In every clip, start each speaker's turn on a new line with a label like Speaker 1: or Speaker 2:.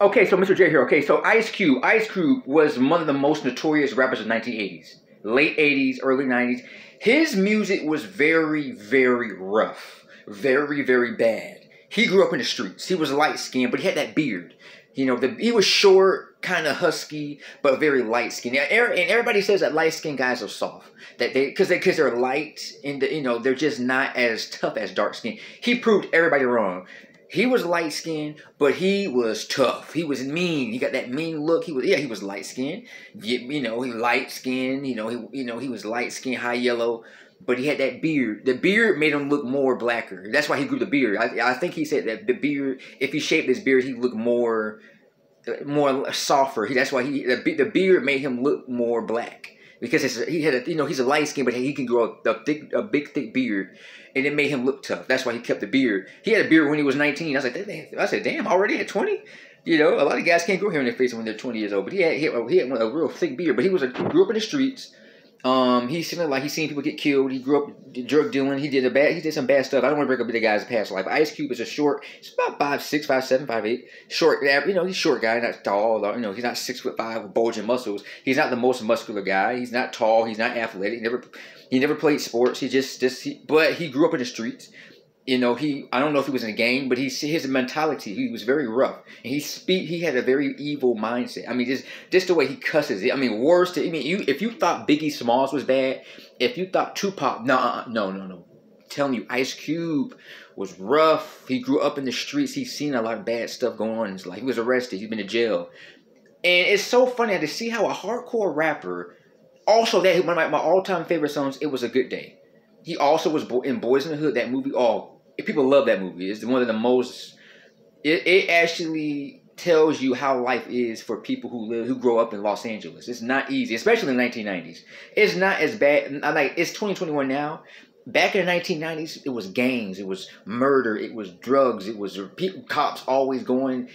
Speaker 1: Okay, so Mr. J here. Okay, so Ice Cube. Ice Cube was one of the most notorious rappers of the 1980s. Late 80s, early 90s. His music was very, very rough. Very, very bad. He grew up in the streets. He was light skinned, but he had that beard. You know, he was short, kind of husky, but very light skinned. And everybody says that light skinned guys are soft. That because they're light and they're just not as tough as dark skin. He proved everybody wrong. He was light skinned, but he was tough. He was mean. He got that mean look. He was light skinned. He light skinned. He was light skinned, high yellow, but he had that beard. The beard made him look more blacker. That's why he grew the beard. I think he said that the beard, if he shaved his beard, he'd look more softer. That's why the beard made him look more black. Because he's a light skin, but he can grow a big thick beard, and it made him look tough. That's why he kept the beard. He had a beard when he was 19. I said, damn, already at 20. A lot of guys can't grow hair in their face when they're 20 years old. But he had a real thick beard. But he grew up in the streets. He seemed like he's seen people get killed. He grew up drug dealing. He did some bad stuff. I don't want to break up the guy's past life. Ice Cube is a short. He's about 5'6", 5'7", 5'8". Short. He's a short guy, not tall. He's not 6'5" with bulging muscles. He's not the most muscular guy. He's not tall. He's not athletic. He never played sports. But he grew up in the streets. I don't know if he was in a gang, but his mentality, he was very rough. And he had a very evil mindset. I mean, just the way he cusses it. I mean, worse. If you thought Biggie Smalls was bad, if you thought Tupac, no. I'm telling you, Ice Cube was rough. He grew up in the streets. He's seen a lot of bad stuff going on in his life. He was arrested. He's been to jail. And it's so funny to see how a hardcore rapper, also that one of my all-time favorite songs, It Was a Good Day. He also was in Boys in the Hood, that movie. Oh, people love that movie. It's one of the most. It actually tells you how life is for people who grow up in Los Angeles. It's not easy, especially in the 1990s. It's not as bad. It's 2021 now. Back in the 1990s, it was gangs, it was murder, it was drugs, it was cops always going.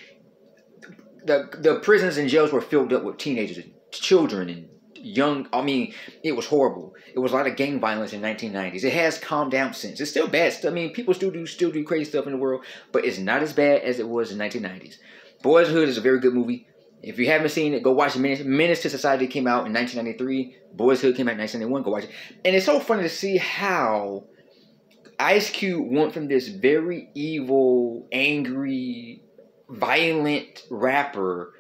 Speaker 1: The prisons and jails were filled up with teenagers and children and young. I mean, it was horrible. It was a lot of gang violence in the 1990s. It has calmed down since. It's still bad stuff. I mean, people still do crazy stuff in the world, but it's not as bad as it was in the 1990s. Boys in the Hood is a very good movie. If you haven't seen it, go watch it. Menace to Society came out in 1993. Boys in the Hood came out in 1991. Go watch it. And it's so funny to see how Ice Cube went from this very evil, angry, violent rapper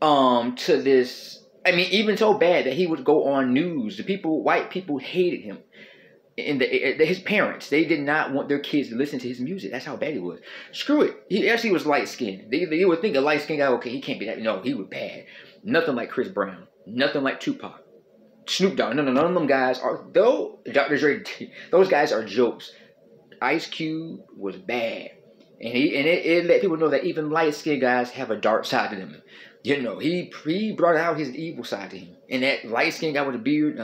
Speaker 1: to this. I mean, even so bad that he would go on news. White people hated him. And his parents, they did not want their kids to listen to his music. That's how bad he was. Screw it. He actually was light-skinned. They would think a light-skinned guy, okay, he can't be that. No, he was bad. Nothing like Chris Brown. Nothing like Tupac. Snoop Dogg. No, none of them guys are, though, Dr. Dre, those guys are jokes. Ice Cube was bad. And it let people know that even light-skinned guys have a dark side to them. He brought out his evil side to him. And that light-skinned guy with a beard,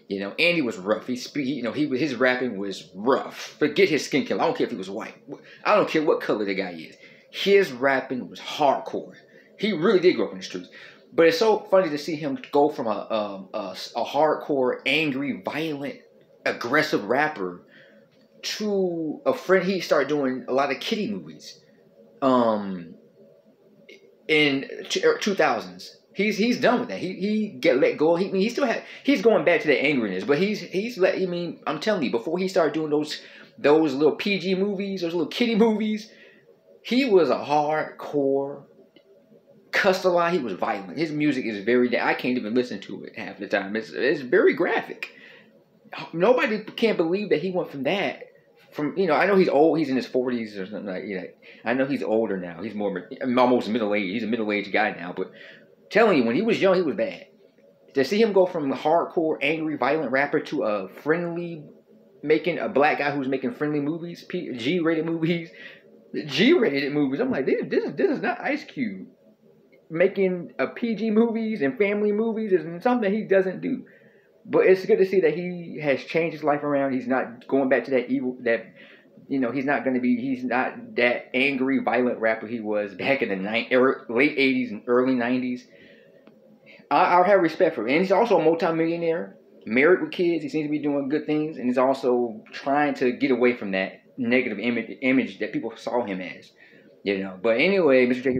Speaker 1: Andy was rough. His rapping was rough. Forget his skin color. I don't care if he was white. I don't care what color the guy is. His rapping was hardcore. He really did grow up in the streets. But it's so funny to see him go from a hardcore, angry, violent, aggressive rapper to a friend. He started doing a lot of kiddie movies. In 2000s, he's done with that. He get let go. He's going back to the angriness, but I'm telling you, before he started doing those little PG movies, those little kiddie movies, he was a hardcore, cussed a lot. He was violent. His music is I can't even listen to it half the time. It's very graphic. Nobody can believe that he went from that. I know he's old. He's in his 40s or something like that. I know he's older now. He's almost middle-aged. He's a middle-aged guy now. But telling you, when he was young, he was bad. To see him go from a hardcore, angry, violent rapper to a black guy who's making friendly movies, G-rated movies. I'm like, this is not Ice Cube. Making PG movies and family movies is something he doesn't do. But it's good to see that he has changed his life around. He's not going back to that evil, he's not that angry, violent rapper he was back in the late 80s and early 90s. I have respect for him. And he's also a multimillionaire, married with kids. He seems to be doing good things. And he's also trying to get away from that negative image that people saw him as. But anyway, Mr. J.